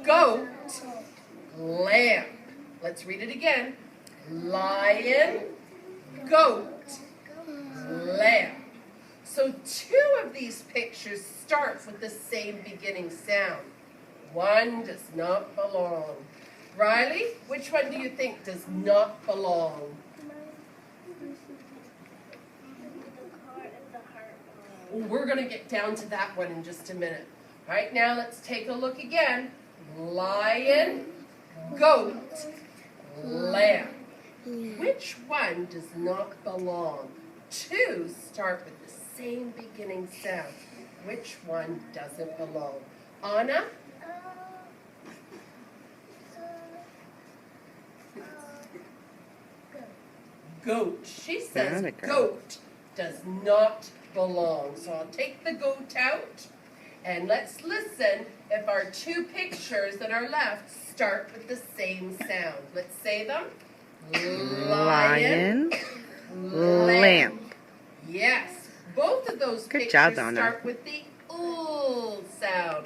goat, lamp. Let's read it again. Lion, goat, lamp. So two of these pictures start with the same beginning sound. One does not belong. Riley, which one do you think does not belong? We're going to get down to that one in just a minute. All right, now let's take a look again. Lion, goat, lamb. Which one does not belong? Two start with the same beginning sound. Which one doesn't belong? Anna? Goat. She says goat does not belong. So I'll take the goat out and let's listen if our two pictures that are left start with the same sound. Let's say them. Lion, lamp. Yes, both of those pictures start with the sound.